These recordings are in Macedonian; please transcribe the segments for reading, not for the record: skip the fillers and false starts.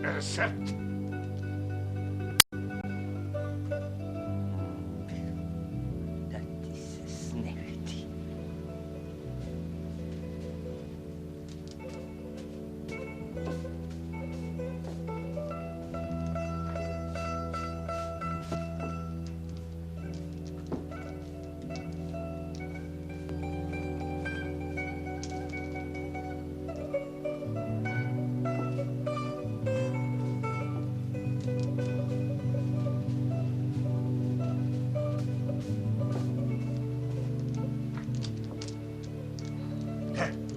Рецепт. Да ти се сневети.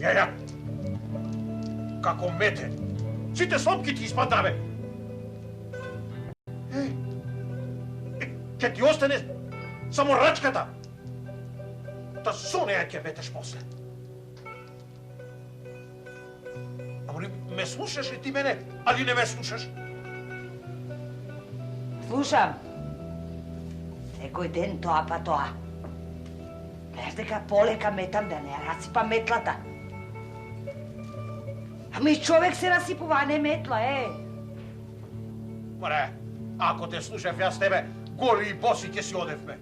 Јаја! Како мете! Сите слопки ти испаднаве! Ке ти остане само рачката! Та со неја ќе метеш после. Ама ли ме слушаш ли ти мене, али не ме слушаш? Слушам. Секој ден тоа па тоа. Гледаш дека полека метам да не расипам метлата. Ама и човек се расипува, а не метла, Море, ако те слушав јас тебе, голи и боси ќе си одевме.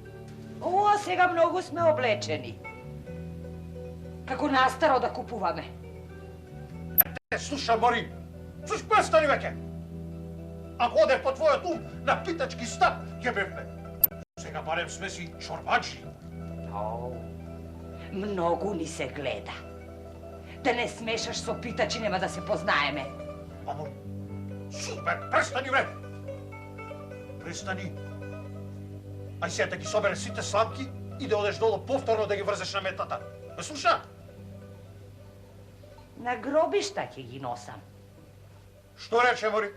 Ова сега многу сме облечени. Како настаро да купуваме. Те слушам, Мори. Слуш, престани веќе. Ако одев по твојот ум на питачки стап, ќе бевме. Сега барем сме си чорбаджи. Многу ни се гледа. Да не смешаш со питачи, нема да се познаеме. Амо, супер, престани, бре! Престани. Ај сега да ги собереш сите сламки и да одеш долу повторно да ги врзеш на метлата. Ме слуша? На гробишта ќе ги носам. Што рече, Мори?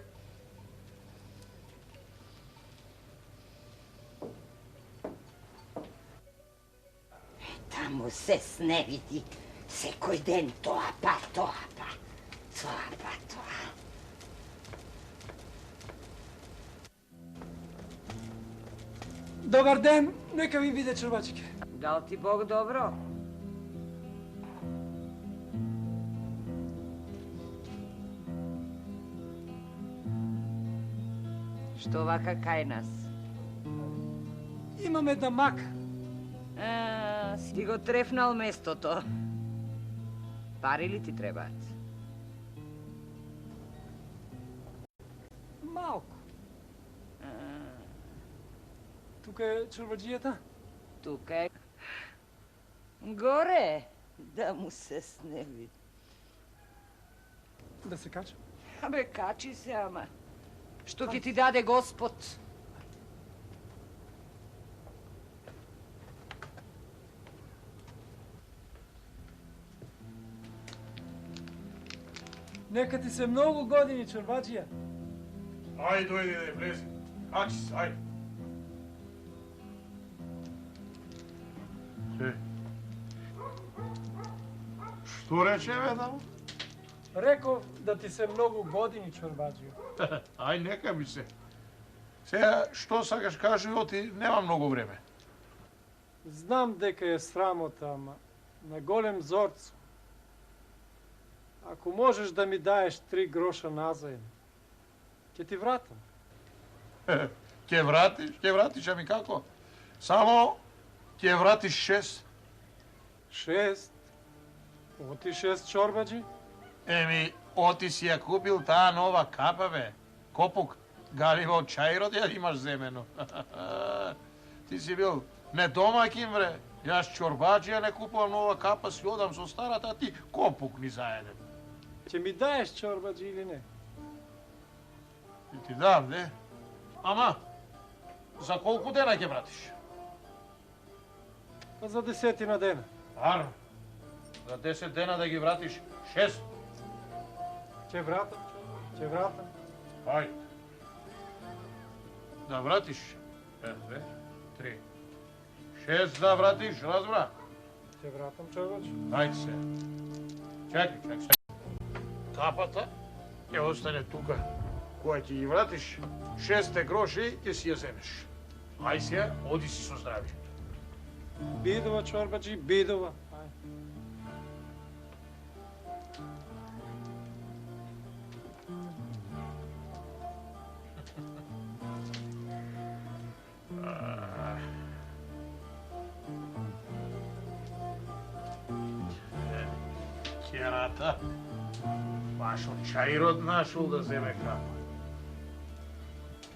Таму се сневиди. Секој ден тоа па тоа па. Тоа па тоа. Добар ден, нека ви биде чорбачки. Дал ти Бог добро? Што вака кај нас? Имам една мака. Си го трефнал местото. Пари ли ти требаат? Малку. Тука е чорбаджијата? Тука е. Горе, да му се сневи. Да се кача? Абе, качи се, ама. Што ќе ти даде Господ? Нека ти се многу години, чорбаджија. Ајде, дојди, влези. Качи се, ајде. Што рече, бе, таму? Реков да ти се многу години, чорбаджио. Ај, нека ми се. Сега, што сакаш кажи, оти нема многу време. Знам дека е срамота, ама на голем зорцу. Ако можеш да ми даеш 3 гроша назаем, ќе ти вратам. Ќе вратиш, ами како? Само ќе вратиш 6. 6? Оти 6 чорбаджи? Еми, оти си ја купил таа нова капа, бе. Копук, галиво од чајрот ја имаш земено. Ти си бил недомакин, бре. Јас чорбаджија не купувам нова капа, си одам со старата, а ти копук ни заеден. Ќе ми даеш чорбаджи или не? И ти дам, не? Ама, за колку дена ќе вратиш? Па за 10 дена. Ар, за 10 дена да ги вратиш 6. Ќе вратам, ќе вратам. Ајде. Да вратиш 1, 2, 3. 6 да вратиш, разбра? Ќе вратам, чорбаджи. Ајде се. Чекај. Капата ќе остане тука. Кога ќе ги вратиш 6 гроши, ќе си ја земеш. Ај се, оди си со здравје. Бидова, чорбаджи, бидова. керата. Баш од чаирот нашол да земе капа.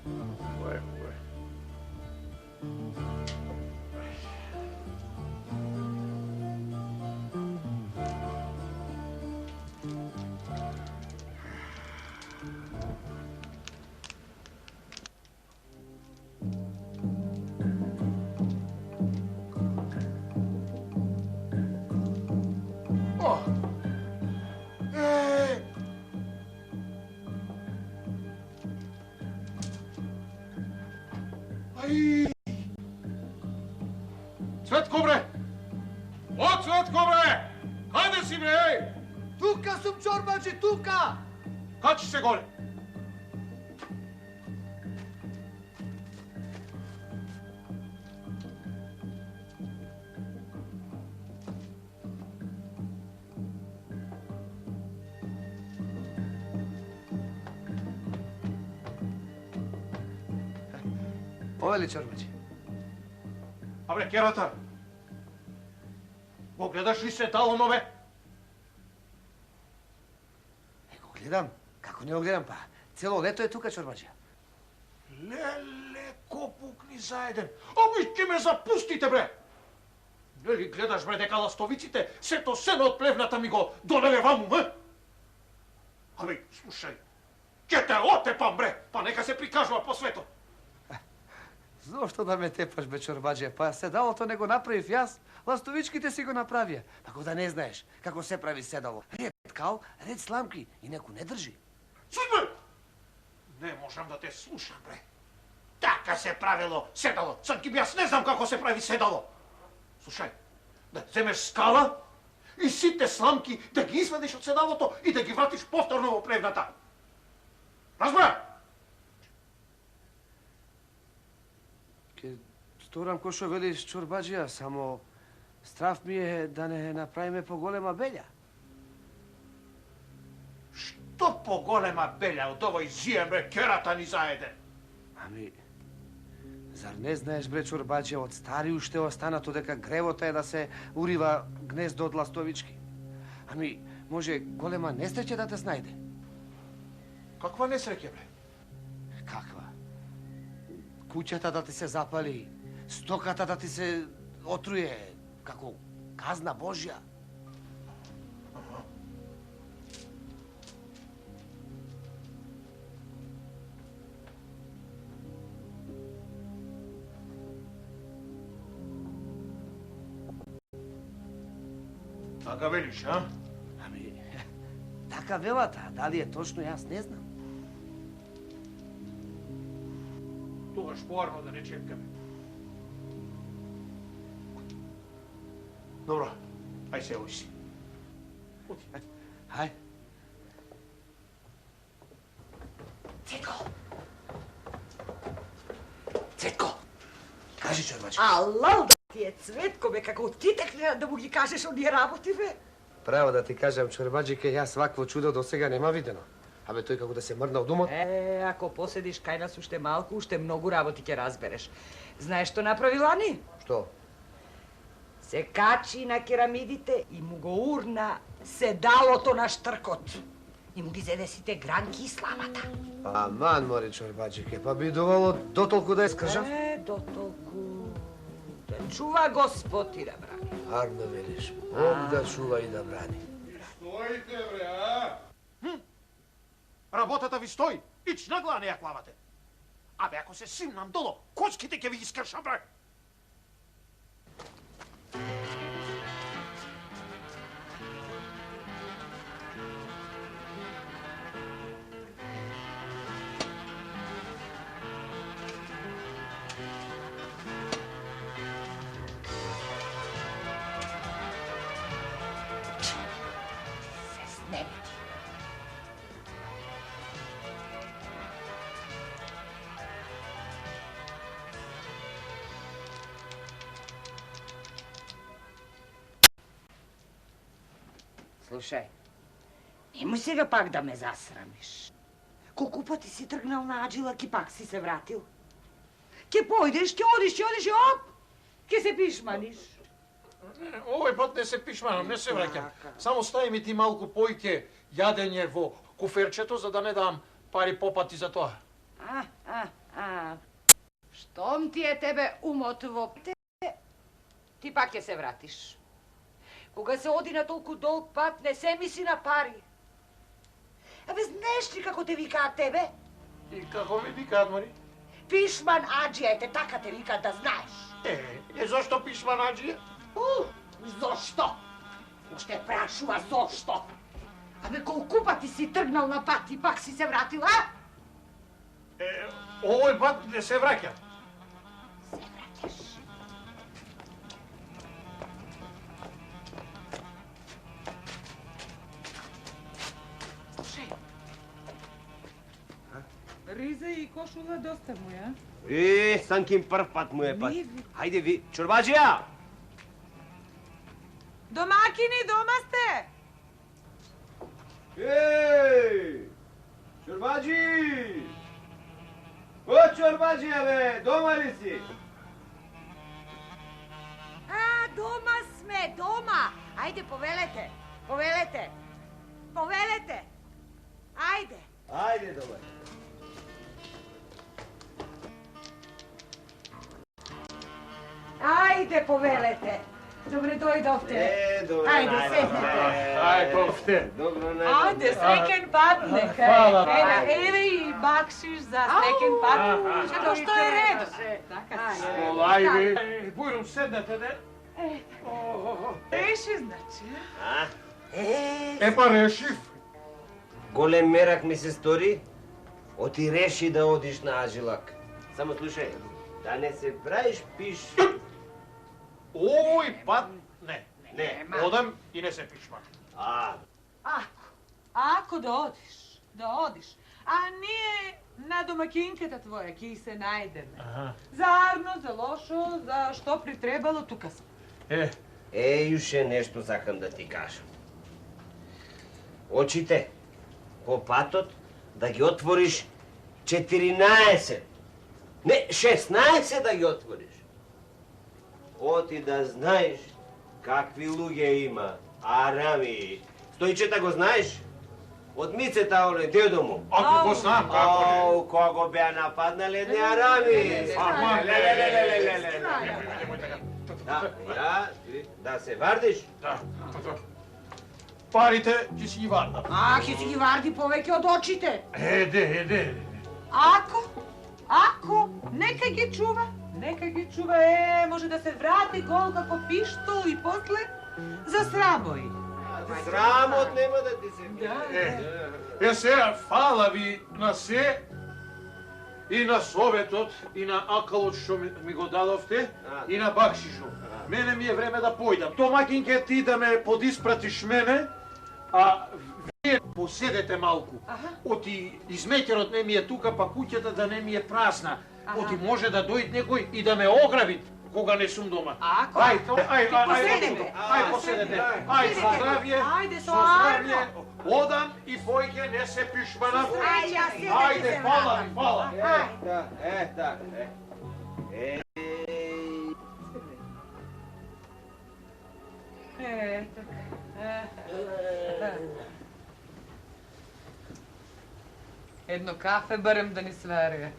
Кој. Цветко, бре! О, Цветко, бре! Каде си, бре? Тука сум, чорбаджи, тука! Качи се горе! Ова ли, чорбаджи? Абре, керата! Го гледаш ли се талоно, бе? Го гледам. Како не го гледам, па? Цело лето е тука, чорбаджи. Леле, копук ни заеден. Аби, ќе ме запустите, бре! Нели гледаш, бре, дека ластовиците сето сено од плевната ми го донеле ваму, ме? Абе, слушај, ќе те отепам, бре, па нека се прикажува по светот. Зошто да ме тепаш, бе, чорбаджи? Па седалото не го направив јас, ластовичките си го направија. Ако да не знаеш како се прави седало. Ред кал, ред сламки и неко не држи. Симе! Не можам да те слушам, бре. Така се правило седало. Санки би, јас не знам како се прави седало. Слушај, да земеш скала и сите сламки да ги извадиш од седалото и да ги вратиш повторно во плевната. Разбра? Ке сторам кој што велиш, чорбаджија, само страф ми е да не направиме поголема белја. Што поголема белја од овој зием, бре, керата ни заеден? Ами, зар не знаеш, бре, чорбаджија, од стари уште останато дека гревота е да се урива гнездо од ластовички. Ами, може голема несреќа да те снајде. Каква несреќа, бре? Каква? Куќата да ти се запали, стоката да ти се отруе, како казна Божја. Така велиш, а? Ами, така велата, дали е точно, јас не знам. Тогаш поарно да не чепкаме. Добро, ај се ојси. Хај. Цветко! Цветко! Кажи, чорбаджи. Алал, да ти е Цветко, бе, како ти текне да му ги кажеш оние работи, бе? Право да ти кажам, чорбаджике, јас вакво чудо до сега нема видено. Абе, тој како да се мрна од умот. Ако поседиш кај нас уште малку, уште многу работи ќе разбереш. Знаеш што направи Лани? Што? Се качи на керамидите и му го урна седалото на штркот. И му ги зеде сите гранки и сламата. Аман, мори, чорбаджике, па би довало дотолку да ја скржав? Дотолку. Да чува Господ и да брани. Арно велиш, Бог да чува и да брани. Стоите, бре, а? Работата ви стои, ич нагла не ја клавате. Абе, ако се симнам долу, коцките ќе ви ги скршам, бре. Слушај, немој сега пак да ме засрамиш. Колку пати си тргнал на аджилак и пак си се вратил? Ке појдеш, ке одиш и оп, ке се пишманиш. Овој пат не се пишманам, не се враќам. Само стави ми ти малку појќе јадење во куферчето, за да не дам пари попати за тоа. Штом ти е тебе умот во ти пак ќе се вратиш. Кога се оди на толку долг пат, не се мисли на пари. Абе, знаеш ли како те викаат тебе? И како ми викаат, Мари? Пишман Аджија, ете така те викаат, да знаеш. Зошто пишман Аджија? Зошто? Уште прашува зошто. Абе, колку пати си тргнал на пат и пак си се вратил, а? Овој пат не се враќам. Се враќаш. Слушај. Риза и кошула доста му е, Санкин прв пат му е пат. Не ви. Хајде ви, чорбаджија! Домакини, дома сте? Еј! Чорбаджи! О, чорбаджија, бе, дома ли си? Дома сме, дома. Ајде, повелете, повелете. Повелете. Ајде. Ајде, дома. Ајде, повелете. Добре дојдовте. Добро Ајде, најде. седнете. Ај, кофте. Добро најде. Ајде, среќен пат нека. Фала. Еве и бакшиш за среќен пат. Како што е ред. Така си. Олајви. Бујрум, седнете, не? Реши, значи. Па решив. Голем мерак ми се стори, оти реши да одиш на Ажилак. Само слушај, да не се правиш пиш. Овој пат не. Не. Одам и не се пишмам. Ако да одиш, а ние на домакинката твоја ќе се најдеме. Заедно, за лошо, за што притребало, тука сме. Јуше нешто сакам да ти кажам. Очите по патот да ги отвориш 14, не 16 да ги отвориш. Оти да знаеш какви луѓе има, арами. Стојчета го знаеш? Од мицета оле дедо му. Ако го знам, како не? Ау, кога го беа нападнале едни арами. Да се вардиш? Да. Парите ќе си ги вардам. Ќе си ги варди повеќе од очите. Еде. Ако, нека ги чува, може да се врати гол како пиштол и после за срамој. Срамот нема да ти се... Сега, фала ви на се и на советот и на акалот што ми го дадовте и на бакшишот. Мене ми е време да појдам. Домакинке, ти да ме подиспратиш мене, а вие поседете малку. Оти изметерот не ми е тука, па куќата да не ми е празна. Оти може да дојде некој и да ме ограби кога не сум дома. Ајде, поседете. Ајде, со здравје. Со здравје. Одам и појќе не се пишманам. Ајде, фала. Така. Едно кафе барем да ни свари.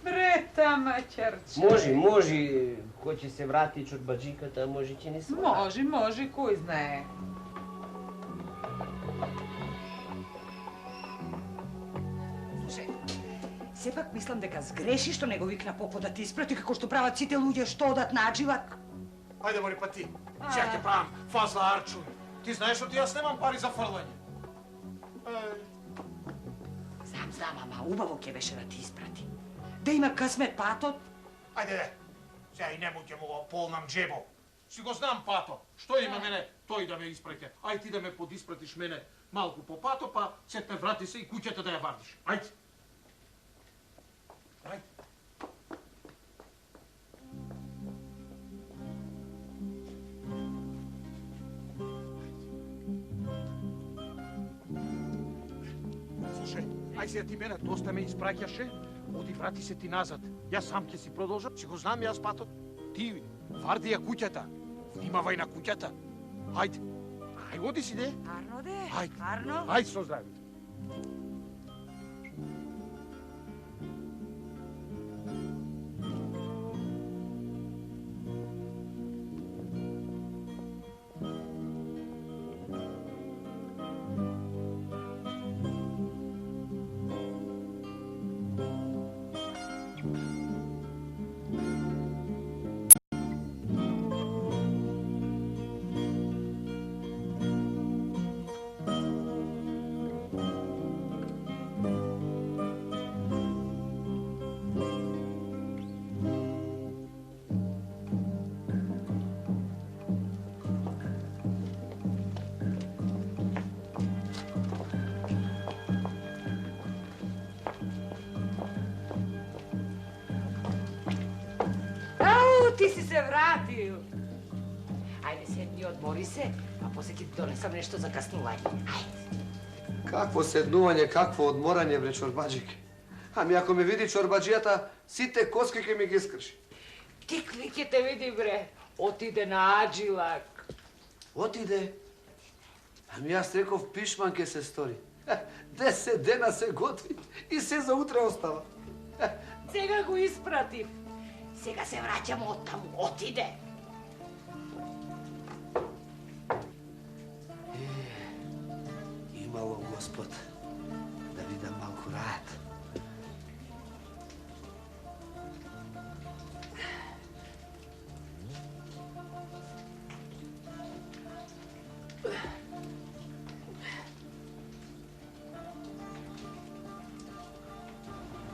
Брета маќарче. Може, кој ќе се врати чорбаджиката, може ќе не свари. Може, кој знае. Слушај, сепак мислам дека сгреши што не го викна попо да ти испрати, како што прават сите луѓе што одат на Аџилак. Ајде, Мари, па ти. Сега ќе правам фазла арчун. Ти знаеш оти јас немам пари за фрлање. Знам, ама убаво ќе беше да ти испрати. Да има късмет патот. Ајде, сега и нему ќе му го полнам джебо. Си го знам пато. Што има мене тој да ме испрати? Ајде ти да ме подиспратиш мене малку по пато, па сетне врати се и куќата да ја вардиш. Ајде. Слушај, ај сега ти мене доста ме испраќаше, оди врати се ти назад. Јас сам ќе си продолжам, ќе го знам јас патот. Ти варди ја куќата. Снимавај на куќата. Хајде. Хај, оди си, де. Арно, де. Хајде. Арно. Хајде со здраве. Ти си се вратил. Ајде, седни, одмори се, а после ќе ти донесам нешто за каснување. Ајде. Какво седнување, какво одморање, бре, чорбаджик. Ами ако ме види чорбаджијата, сите коски ќе ми ги скрши. Тикви ќе те види, бре. Отиде на аджилак. Отиде. Ами јас реков пишман ќе се стори. 10 дена се готви и се за утре остава. Сега го испратив. Сега се враќам оттаму. Отиде. Имало Господ да видам малку рад.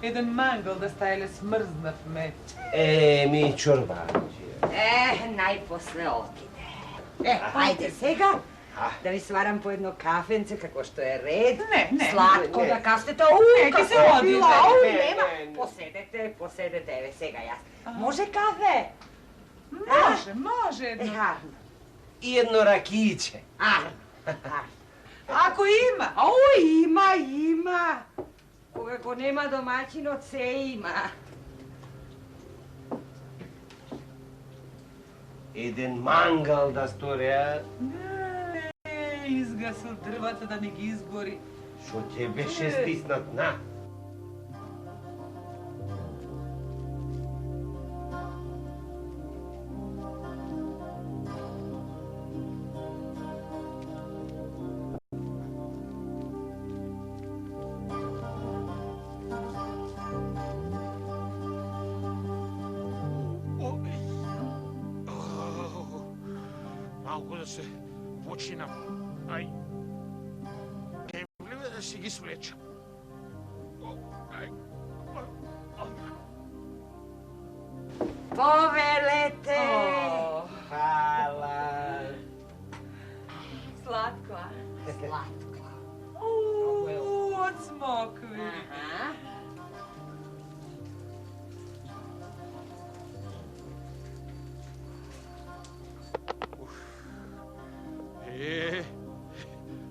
Еден мангал да стајле смрзнав мет. Ми чорбаджија. Најпосле отиде. Ајде сега да ви сварам по едно кафенце, како што е ред. Не. Сладко не. да кастете. Не, ќе како се оди, пила, не, нема. не. Поседете, еве сега јас. Може кафе? Може едно. Арно. И едно ракијче. Арно. Ако има. Има. Кога го нема домаќинот, се има. Еден мангал да стореа, Изгасил дрвата да не ги изгори. што ќе беше стиснат на. Малку да се починам. Ај. Ке влеме да си ги свлечам. Ај. Повелете! Фала. Сладко, а? Сладко. Од смокви. Аха.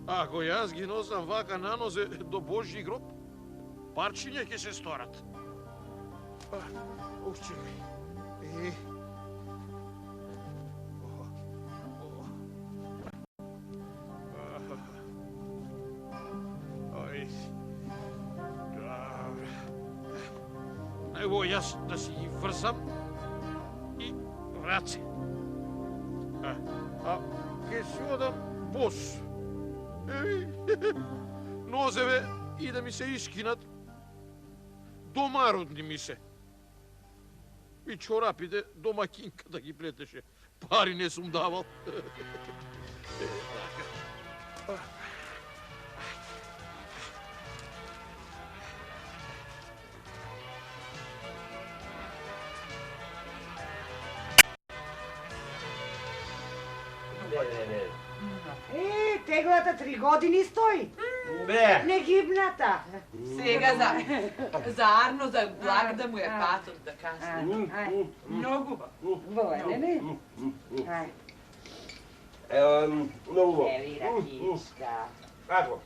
Ако јас ги носам вака на нозе до Божји гроб, парчиња ќе се сторат. Чекај. Evo јас да си ги врзам и раце. Ке си одам бос. Нозеве и да ми се искинат, домародни ми се. И чорапите домакинка да ги плетеше. Пари не сум давал. Теглата 3 години стои. Бе. Не гибната. Сега за Арно, за благ да му е патот да каже. Многу. Војне, не? Многу. Еви ракичка. Како?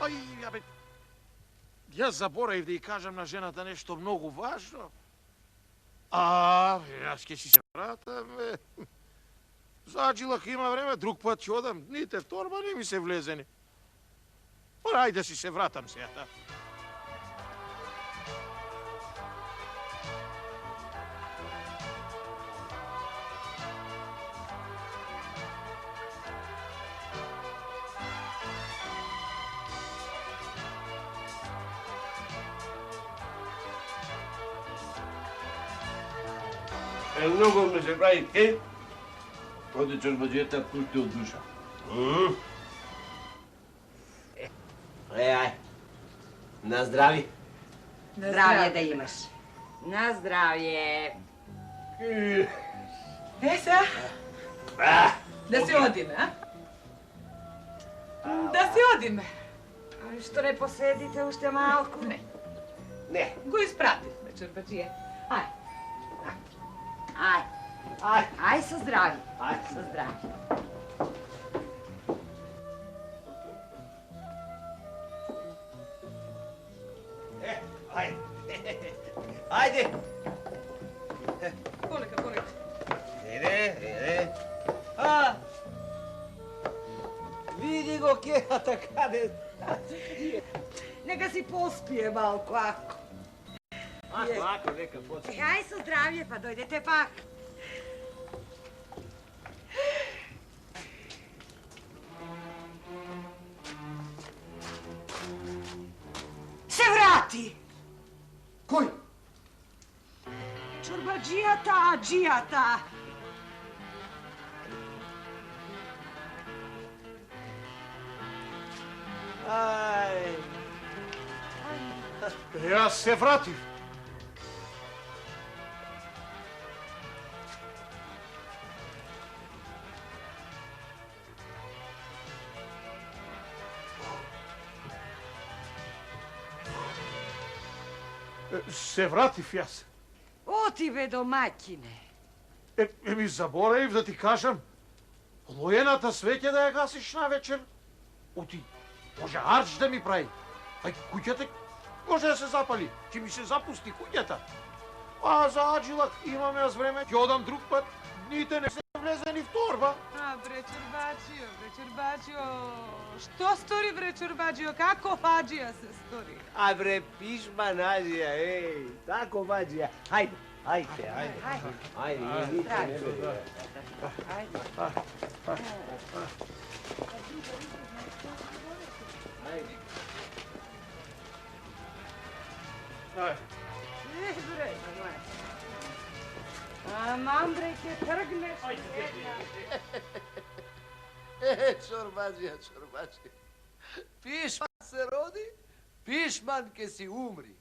Ај, ја бе, јас заборавив да ја кажам на жената нешто многу важно. Јас ќе си се вратам, бе. За Аджилак има време, друг пат ќе одам. Ните в торба, не ми се влезени. Ајде да си се вратам сега. Mnogo mi se pravi ken, ode čorbađeta pušti od duša. Aj, na zdravi. Zdravlje da imaš. Na zdravlje. Esa, da se odime, a? Da se odime. Što ne posedite ušte malko? Ne. Ne. Go isprati, čorbađije. Aj. Aj, sa zdravlje. Aj. Sa zdravlje. Ajde. Poleka. Ide. Vidi go kjehata kade. Neka si pospije malko, ako. Lako, neka poći. Aj, sa zdravlje, pa dojdete pak. Se vrati! Кој? Čorbađijata, Adžijata. Aj. Јас се вратив. Се вратив јас. Oti be domaćine. Ми заборавив да ти кажам, лојената свеќе да ја гасиш на вечер. Оти, може арч да ми прави. Ај, куќата може да се запали, ќе ми се запусти куќата. А за Аджилак имам јас време, ќе одам друг пат, ните не се влезени в торба. Bre Čorbađijo, što stori bre Čorbađijo, kako Adžija se stori? A bre, pišma nađija, ej, tako mađija. Ajde. Ajde, niče ne bere. Bre, Aman bre, ke trgneš. Čorbađija. Pišman se rodi, pišman ke si umri.